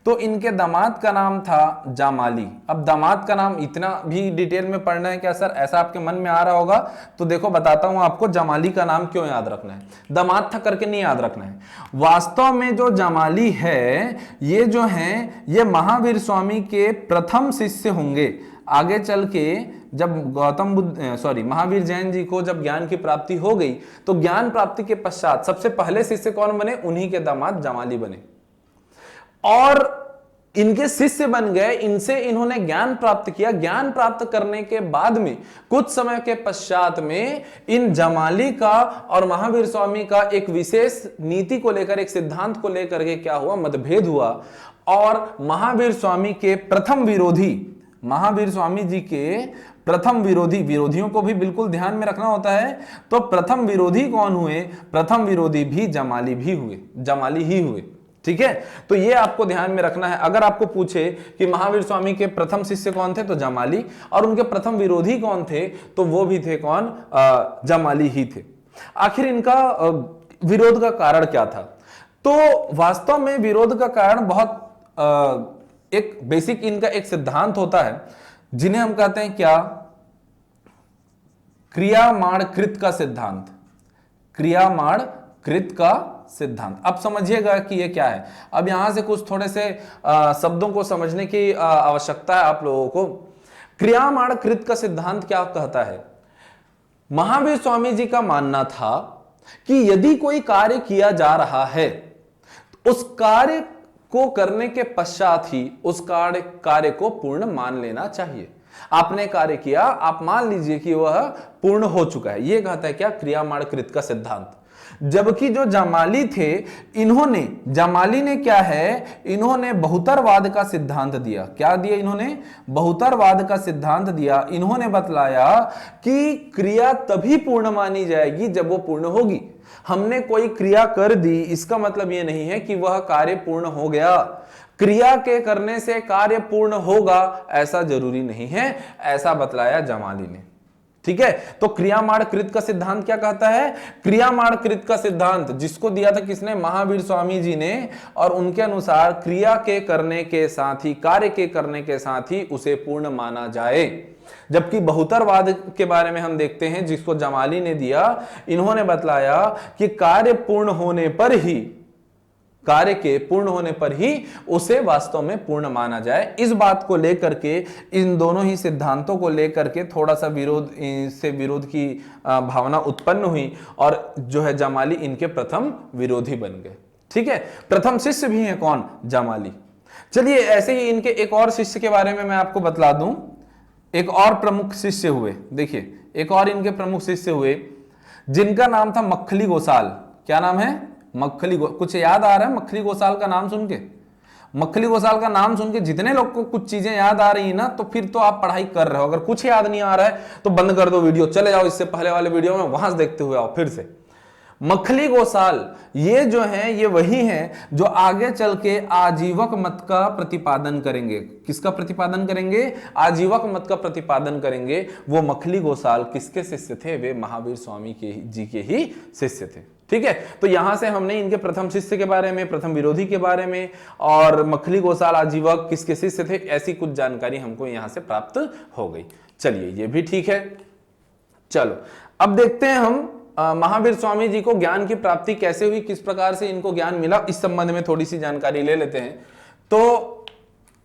तो इनके दामाद का नाम था जामाली। अब दामाद का नाम इतना भी डिटेल में पढ़ना है क्या सर, ऐसा आपके मन में आ रहा होगा, तो देखो बताता हूं आपको जामाली का नाम क्यों याद रखना है, दामाद था करके नहीं याद रखना है। वास्तव में जो जामाली है ये जो है ये महावीर स्वामी के प्रथम शिष्य होंगे। आगे चल के जब महावीर जैन जी को जब ज्ञान की प्राप्ति हो गई तो ज्ञान प्राप्ति के पश्चात सबसे पहले शिष्य कौन बने, उन्हीं के दामाद जामाली बने और इनके शिष्य बन गए। इनसे इन्होंने ज्ञान प्राप्त किया। ज्ञान प्राप्त करने के बाद में कुछ समय के पश्चात में इन जामाली का और महावीर स्वामी का एक विशेष नीति को लेकर, एक सिद्धांत को लेकर के क्या हुआ, मतभेद हुआ और महावीर स्वामी के प्रथम विरोधी, महावीर स्वामी जी के प्रथम विरोधी, विरोधियों को भी बिल्कुल ध्यान में रखना होता है, तो प्रथम विरोधी कौन हुए, प्रथम विरोधी भी जामाली भी हुए, जामाली ही हुए। ठीक है, तो ये आपको ध्यान में रखना है। अगर आपको पूछे कि महावीर स्वामी के प्रथम शिष्य कौन थे तो जामाली, और उनके प्रथम विरोधी कौन थे तो वो भी थे कौन, जामाली ही थे। आखिर इनका विरोध का कारण क्या था, तो वास्तव में विरोध का कारण बहुत एक बेसिक इनका एक सिद्धांत होता है जिन्हें हम कहते हैं क्या, क्रियामाण कृत का सिद्धांत, क्रियामाण कृत का सिद्धांत। अब समझिएगा कि ये क्या है। अब यहां से कुछ थोड़े से शब्दों को समझने की आवश्यकता है आप लोगों को। क्रियामाण कृत का सिद्धांत क्या कहता है, महावीर स्वामी जी का मानना था कि यदि कोई कार्य किया जा रहा है उस कार्य को करने के पश्चात ही उस कार्य को पूर्ण मान लेना चाहिए। आपने कार्य किया, आप मान लीजिए कि वह पूर्ण हो चुका है, यह कहता है क्या, क्रियामाण कृत का सिद्धांत। जबकि जो जामाली थे, जामाली ने क्या है, इन्होंने बहुतरवाद का सिद्धांत दिया। क्या दिया इन्होंने, बहुतरवाद का सिद्धांत दिया। इन्होंने बतलाया कि क्रिया तभी पूर्ण मानी जाएगी जब वो पूर्ण होगी। हमने कोई क्रिया कर दी इसका मतलब यह नहीं है कि वह कार्य पूर्ण हो गया। क्रिया के करने से कार्य पूर्ण होगा ऐसा जरूरी नहीं है, ऐसा बतलाया जामाली ने। ठीक है, तो क्रियामाण कृत का सिद्धांत क्या कहता है, क्रियामाण कृत का सिद्धांत जिसको दिया था किसने, महावीर स्वामी जी ने, और उनके अनुसार क्रिया के करने के साथ ही, कार्य के करने के साथ ही उसे पूर्ण माना जाए। जबकि बहुतरवाद के बारे में हम देखते हैं जिसको जामाली ने दिया, इन्होंने बतलाया कि कार्य पूर्ण होने पर ही, कार्य के पूर्ण होने पर ही उसे वास्तव में पूर्ण माना जाए। इस बात को लेकर के, इन दोनों ही सिद्धांतों को लेकर के थोड़ा सा विरोध की भावना उत्पन्न हुई और जो है जामाली इनके प्रथम विरोधी बन गए। ठीक है, प्रथम शिष्य भी है कौन, जामाली। चलिए ऐसे ही इनके एक और शिष्य के बारे में मैं आपको बतला दूं। एक और प्रमुख शिष्य हुए, देखिए एक और इनके प्रमुख शिष्य हुए जिनका नाम था मक्खली गोसाल। क्या नाम है, कुछ याद आ रहा है मक्खली गोसाल का नाम सुन के? मक्खली गोसाल का नाम सुन के जितने लोग को कुछ चीजें याद आ रही है ना, तो फिर तो आप पढ़ाई कर रहे हो। अगर कुछ याद नहीं आ रहा है तो बंद कर दो वीडियो, चले जाओ इससे पहले वाले वीडियो में, वहां से देखते हुए आओ फिर से। मक्खली गोसाल ये जो है, ये वही हैं जो आगे चल के आजीवक मत का प्रतिपादन करेंगे। किसका प्रतिपादन करेंगे, आजीवक मत का प्रतिपादन करेंगे। वो मक्खली गोसाल किसके शिष्य थे, वे महावीर स्वामी जी के ही शिष्य थे। ठीक है, तो यहां से हमने इनके प्रथम शिष्य के बारे में, प्रथम विरोधी के बारे में और मक्खली गोसाल आजीवक किसके शिष्य थे, ऐसी कुछ जानकारी हमको यहां से प्राप्त हो गई। चलिए ये भी ठीक है। चलो अब देखते हैं हम महावीर स्वामी जी को ज्ञान की प्राप्ति कैसे हुई, किस प्रकार से इनको ज्ञान मिला, इस संबंध में थोड़ी सी जानकारी ले लेते हैं। तो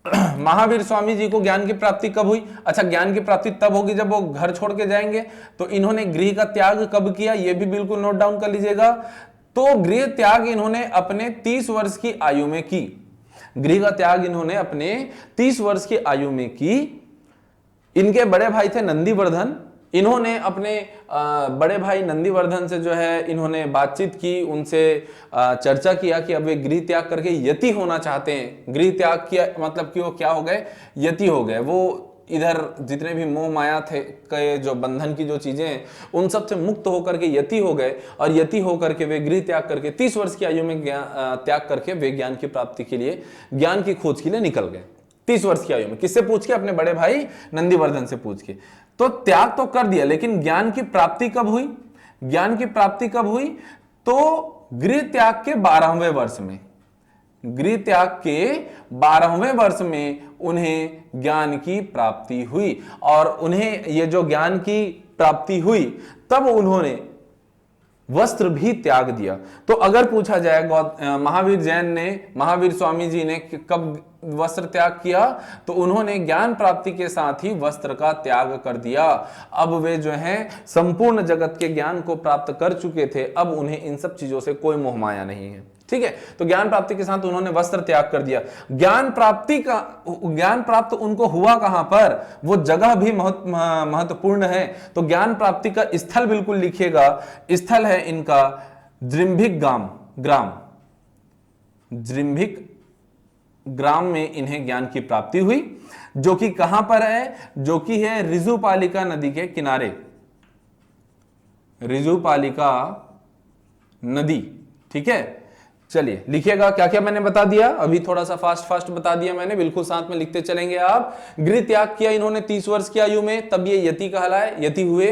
महावीर स्वामी जी को ज्ञान की प्राप्ति कब हुई? अच्छा, ज्ञान की प्राप्ति तब होगी जब वो घर छोड़ के जाएंगे। तो इन्होंने गृह का त्याग कब किया, ये भी बिल्कुल नोट डाउन कर लीजिएगा। तो गृह त्याग इन्होंने अपने 30 वर्ष की आयु में की। गृह का त्याग इन्होंने अपने 30 वर्ष की आयु में की। इनके बड़े भाई थे नंदीवर्धन। इन्होंने अपने बड़े भाई नंदीवर्धन से जो है इन्होंने बातचीत की, उनसे चर्चा किया कि अब वे गृह त्याग करके यति होना चाहते हैं। गृह त्याग किया मतलब कि वो क्या हो गए, यति हो गए। वो इधर जितने भी मोह माया थे के जो बंधन की जो चीजें हैं उन सब से मुक्त होकर के यति हो गए, और यति होकर के वे गृह त्याग करके 30 वर्ष की आयु में त्याग करके वे ज्ञान की प्राप्ति के लिए, ज्ञान की खोज के लिए निकल गए। 30 वर्ष की आयु में किससे पूछ के, अपने बड़े भाई नंदीवर्धन से पूछ के। तो त्याग तो कर दिया, लेकिन ज्ञान की प्राप्ति कब हुई, ज्ञान की प्राप्ति कब हुई? तो गृह त्याग के 12वें वर्ष में, गृह त्याग के 12वें वर्ष में उन्हें ज्ञान की प्राप्ति हुई, और उन्हें ये जो ज्ञान की प्राप्ति हुई तब उन्होंने वस्त्र भी त्याग दिया। तो अगर पूछा जाए महावीर जैन ने, महावीर स्वामी जी ने कब वस्त्र त्याग किया, तो उन्होंने ज्ञान प्राप्ति के साथ ही वस्त्र का त्याग कर दिया। अब वे जो हैं संपूर्ण जगत के ज्ञान को प्राप्त कर चुके थे, अब उन्हें इन सब चीजों से कोई मोह माया नहीं है। ठीक है, तो ज्ञान प्राप्ति के साथ उन्होंने वस्त्र त्याग कर दिया। ज्ञान प्राप्त उनको हुआ कहां पर, वो जगह भी महत्वपूर्ण है। तो ज्ञान प्राप्ति का स्थल बिल्कुल लिखिएगा, स्थल है इनका जृंभिक ग्राम। जृंभिक ग्राम में इन्हें ज्ञान की प्राप्ति हुई, जो कि कहां पर है, जो कि है ऋजुपालिका नदी के किनारे। ऋजुपालिका नदी, ठीक है। चलिए लिखिएगा क्या क्या मैंने बता दिया, अभी थोड़ा सा फास्ट बता दिया मैंने, बिल्कुल साथ में लिखते चलेंगे आप। गृह त्याग किया इन्होंने 30 वर्ष की आयु में, तब ये यति कहलाए, यति हुए।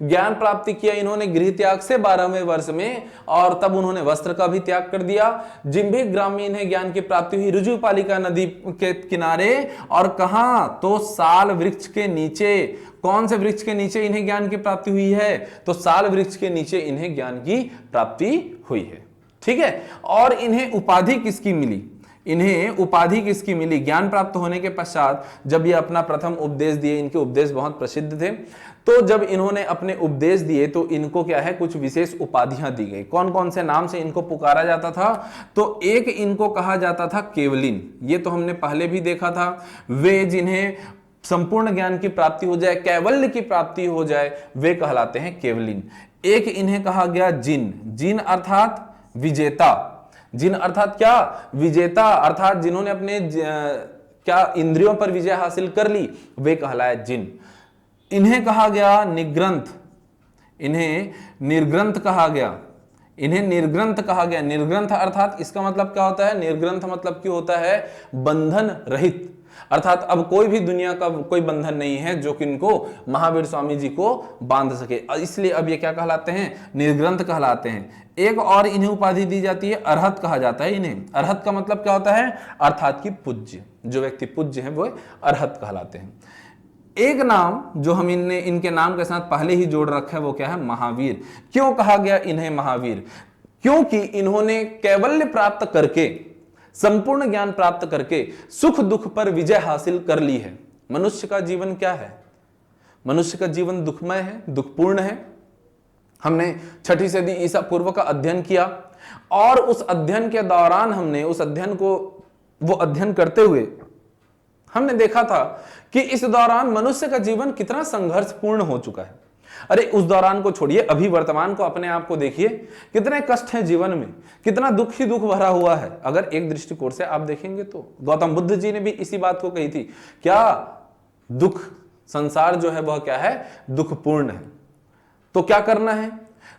ज्ञान प्राप्ति किया इन्होंने गृह त्याग से 12वें वर्ष में, और तब उन्होंने वस्त्र का भी त्याग कर दिया। जिम्भिक ग्राम में इन्हें ज्ञान की प्राप्ति हुई, ऋजुपालिका नदी के किनारे, और कहां, तो साल वृक्ष के नीचे। कौन से वृक्ष के नीचे इन्हें ज्ञान की प्राप्ति हुई है, तो साल वृक्ष के नीचे इन्हें ज्ञान की प्राप्ति हुई है। ठीक है, और इन्हें उपाधि किसकी मिली, इन्हें उपाधि किसकी मिली, ज्ञान प्राप्त होने के पश्चात जब ये अपना प्रथम उपदेश दिए, इनके उपदेश बहुत प्रसिद्ध थे, तो जब इन्होंने अपने उपदेश दिए तो इनको क्या है, कुछ विशेष उपाधियां दी गई। कौन कौन से नाम से इनको पुकारा जाता था, तो एक इनको कहा जाता था केवलिन, ये तो हमने पहले भी देखा था। वे जिन्हें संपूर्ण ज्ञान की प्राप्ति हो जाए, कैवल्य की प्राप्ति हो जाए, वे कहलाते हैं केवलिन। एक इन्हें कहा गया जिन अर्थात विजेता। जिन अर्थात क्या, विजेता, अर्थात जिन्होंने अपने क्या इंद्रियों पर विजय हासिल कर ली, वे कहलाए जिन। इन्हें कहा गया निग्रंथ, इन्हें निर्ग्रंथ कहा गया, इन्हें निर्ग्रंथ कहा गया। निर्ग्रंथ अर्थात इसका मतलब क्या होता है, निर्ग्रंथ मतलब क्यों होता है, बंधन रहित, अर्थात अब कोई भी दुनिया का कोई बंधन नहीं है जो कि इनको महावीर स्वामी जी को बांध सके, इसलिए अब ये क्या कहलाते हैं, निर्ग्रंथ कहलाते हैं। एक और इन्हें उपाधि दी जाती है, अरहत कहा जाता है इन्हें। अरहत का मतलब क्या होता है, अर्थात कि पूज्य, जो व्यक्ति पूज्य है वो अरहत कहलाते हैं। एक नाम जो हम इनके नाम के साथ पहले ही जोड़ रखा है वो क्या है, महावीर। क्यों कहा गया इन्हें महावीर, क्योंकि इन्होंने कैवल्य प्राप्त करके, संपूर्ण ज्ञान प्राप्त करके सुख दुख पर विजय हासिल कर ली है। मनुष्य का जीवन क्या है, मनुष्य का जीवन दुखमय है, दुखपूर्ण है। हमने 6ठी सदी ईसा पूर्व का अध्ययन किया, और उस अध्ययन के दौरान हमने उस अध्ययन को, वो अध्ययन करते हुए हमने देखा था कि इस दौरान मनुष्य का जीवन कितना संघर्षपूर्ण हो चुका है। अरे उस दौरान को छोड़िए, अभी वर्तमान को, अपने आप को देखिए, कितने कष्ट हैं जीवन में, कितना दुख ही दुख भरा हुआ है। अगर एक दृष्टिकोण से आप देखेंगे तो गौतम बुद्ध जी ने भी इसी बात को कही थी, क्या दुख, संसार जो है वह क्या है, दुखपूर्ण है। तो क्या करना है,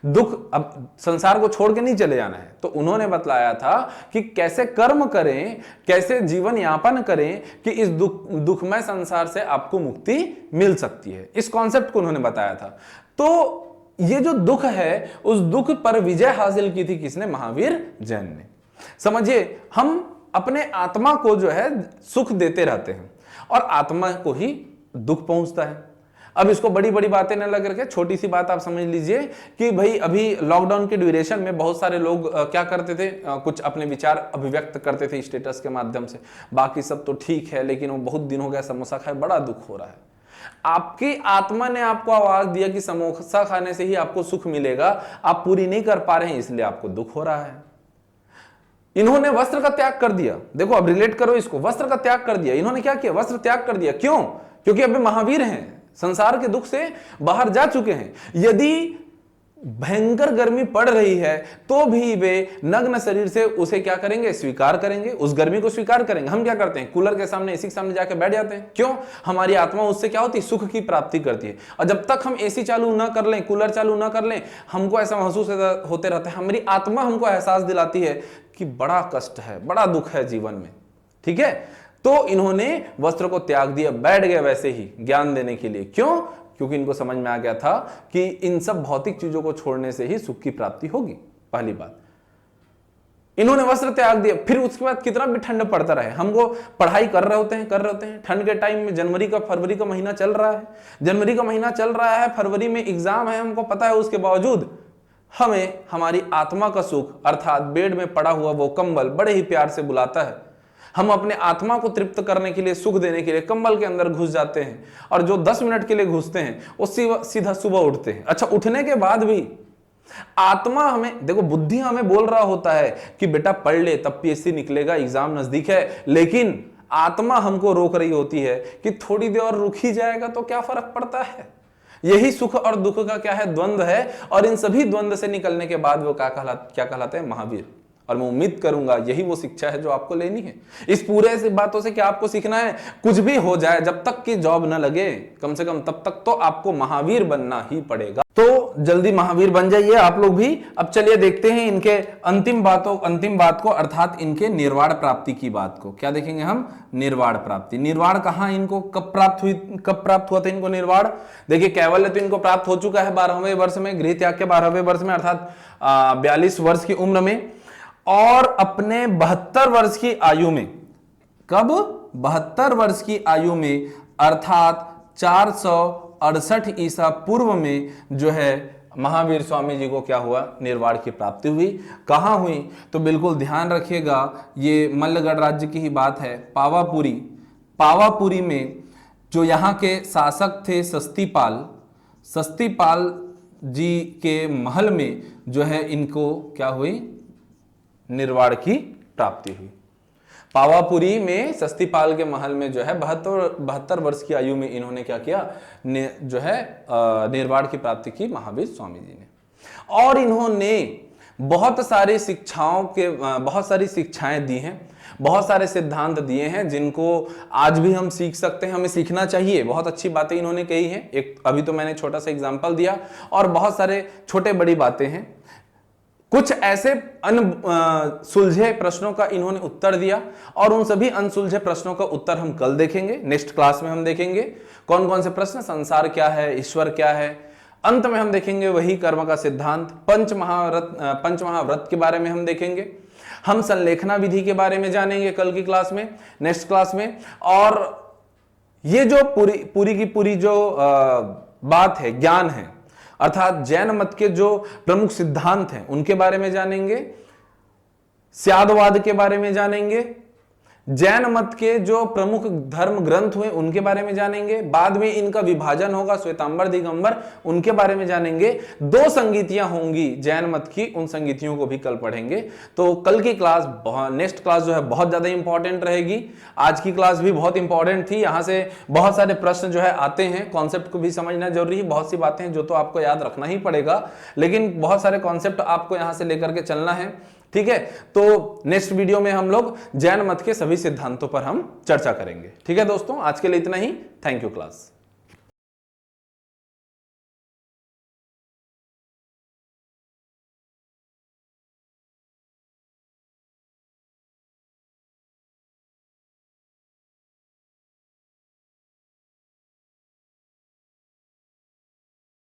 दुख, अब संसार को छोड़ के नहीं चले जाना है। तो उन्होंने बतलाया था कि कैसे कर्म करें, कैसे जीवन यापन करें कि इस दुखमय संसार से आपको मुक्ति मिल सकती है। इस कॉन्सेप्ट को उन्होंने बताया था। तो ये जो दुख है, उस दुख पर विजय हासिल की थी किसने, महावीर जैन ने। समझिए, हम अपने आत्मा को जो है सुख देते रहते हैं और आत्मा को ही दुख पहुंचता है। अब इसको बड़ी बड़ी बातें न लग करके छोटी सी बात आप समझ लीजिए कि भाई अभी लॉकडाउन के ड्यूरेशन में बहुत सारे लोग क्या करते थे, कुछ अपने विचार अभिव्यक्त करते थे स्टेटस के माध्यम से, बाकी सब तो ठीक है, लेकिन वो बहुत दिन हो गया समोसा खाए, बड़ा दुख हो रहा है। आपकी आत्मा ने आपको आवाज दिया कि समोसा खाने से ही आपको सुख मिलेगा, आप पूरी नहीं कर पा रहे हैं, इसलिए आपको दुख हो रहा है। इन्होंने वस्त्र का त्याग कर दिया, देखो अब रिलेट करो इसको, वस्त्र का त्याग कर दिया। इन्होंने क्या किया, वस्त्र त्याग कर दिया। क्यों, क्योंकि अभी महावीर हैं, संसार के दुख से बाहर जा चुके हैं। यदि भयंकर गर्मी पड़ रही है तो भी वे नग्न शरीर से उसे क्या करेंगे, स्वीकार करेंगे, उस गर्मी को स्वीकार करेंगे। हम क्या करते हैं, कूलर के सामने, एसी के सामने जाकर बैठ जाते हैं। क्यों, हमारी आत्मा उससे क्या होती है, सुख की प्राप्ति करती है। और जब तक हम एसी चालू ना कर लें, कूलर चालू ना कर लें, हमको ऐसा महसूस होते रहता है, हमारी आत्मा हमको एहसास दिलाती है कि बड़ा कष्ट है, बड़ा दुख है जीवन में। ठीक है, तो इन्होंने वस्त्र को त्याग दिया, बैठ गए वैसे ही ज्ञान देने के लिए। क्यों, क्योंकि इनको समझ में आ गया था कि इन सब भौतिक चीजों को छोड़ने से ही सुख की प्राप्ति होगी। पहली बात, इन्होंने वस्त्र त्याग दिया, फिर उसके बाद कितना भी ठंड पड़ता रहे, हमको पढ़ाई कर रहे होते हैं ठंड के टाइम में, फरवरी का महीना चल रहा है, जनवरी का महीना चल रहा है, फरवरी में एग्जाम है, हमको पता है, उसके बावजूद हमें हमारी आत्मा का सुख अर्थात बेड में पड़ा हुआ वो कंबल बड़े ही प्यार से बुलाता है। हम अपने आत्मा को तृप्त करने के लिए, सुख देने के लिए कंबल के अंदर घुस जाते हैं, और जो 10 मिनट के लिए घुसते हैं वो सीधा सुबह उठते हैं। अच्छा, उठने के बाद भी आत्मा हमें, देखो बुद्धि हमें बोल रहा होता है कि बेटा पढ़ ले, तब पीएससी निकलेगा, एग्जाम नजदीक है, लेकिन आत्मा हमको रोक रही होती है कि थोड़ी देर और रुक ही जाएगा तो क्या फर्क पड़ता है। यही सुख और दुख का क्या है, द्वंद्व है, और इन सभी द्वंद्व से निकलने के बाद वो क्या कहलाते हैं, महावीर। और मैं उम्मीद करूंगा यही वो शिक्षा है जो आपको लेनी है। इस पूरे से बातों से क्या आपको सीखना है, कुछ भी हो जाए, जब तक कि जॉब ना लगे, कम से कम तब तक तो आपको महावीर बनना ही पड़ेगा। तो जल्दी महावीर बन जाइए आप लोग भी। अब चलिए देखते हैं इनके अंतिम बात को, अर्थात इनके निर्वाण प्राप्ति की बात को। क्या देखेंगे हम, निर्वाण प्राप्ति। निर्वाण कहां इनको कब प्राप्त हुआ था इनको निर्वाण? देखिए, कैवल्य तो इनको प्राप्त हो चुका है 12वें वर्ष में, गृह त्याग के 12वें वर्ष में, अर्थात 42 वर्ष की उम्र में, और अपने 72 वर्ष की आयु में, कब, 72 वर्ष की आयु में, अर्थात 468 ईसा पूर्व में जो है महावीर स्वामी जी को क्या हुआ, निर्वाण की प्राप्ति हुई। कहां हुई, तो बिल्कुल ध्यान रखिएगा, ये मल्लगढ़ राज्य की ही बात है। पावापुरी में जो यहाँ के शासक थे सस्तीपाल जी के महल में जो है इनको क्या हुई, निर्वाण की प्राप्ति हुई। पावापुरी में सस्तीपाल के महल में जो है 72 वर्ष की आयु में इन्होंने क्या किया, जो है निर्वाण की प्राप्ति की महावीर स्वामी जी ने। और इन्होंने बहुत सारी शिक्षाएं दी हैं, बहुत सारे सिद्धांत दिए हैं जिनको आज भी हम सीख सकते हैं, हमें सीखना चाहिए। बहुत अच्छी बातें इन्होंने कही हैं, एक अभी तो मैंने छोटा सा एग्जांपल दिया, और बहुत सारे छोटे बड़ी बातें हैं। कुछ ऐसे सुलझे प्रश्नों का इन्होंने उत्तर दिया, और उन सभी अनसुलझे प्रश्नों का उत्तर हम कल देखेंगे, नेक्स्ट क्लास में हम देखेंगे कौन कौन से प्रश्न, संसार क्या है, ईश्वर क्या है। अंत में हम देखेंगे वही कर्म का सिद्धांत, पंच महाव्रत के बारे में हम देखेंगे, हम संलेखना विधि के बारे में जानेंगे कल की क्लास में, नेक्स्ट क्लास में। और ये जो पूरी की पूरी जो बात है, ज्ञान है, अर्थात जैन मत के जो प्रमुख सिद्धांत हैं उनके बारे में जानेंगे, स्यादवाद के बारे में जानेंगे, जैन मत के जो प्रमुख धर्म ग्रंथ हुए उनके बारे में जानेंगे, बाद में इनका विभाजन होगा श्वेतांबर दिगंबर, उनके बारे में जानेंगे। 2 संगीतियां होंगी जैन मत की, उन संगीतियों को भी कल पढ़ेंगे। तो कल की क्लास, नेक्स्ट क्लास जो है बहुत ज्यादा इंपॉर्टेंट रहेगी। आज की क्लास भी बहुत इंपॉर्टेंट थी, यहां से बहुत सारे प्रश्न जो है आते हैं, कॉन्सेप्ट को भी समझना जरूरी है। बहुत सी बातें हैं जो तो आपको याद रखना ही पड़ेगा, लेकिन बहुत सारे कॉन्सेप्ट आपको यहां से लेकर के चलना है, ठीक है। तो नेक्स्ट वीडियो में हम लोग जैन मत के सभी सिद्धांतों पर हम चर्चा करेंगे, ठीक है दोस्तों। आज के लिए इतना ही, थैंक यू क्लास।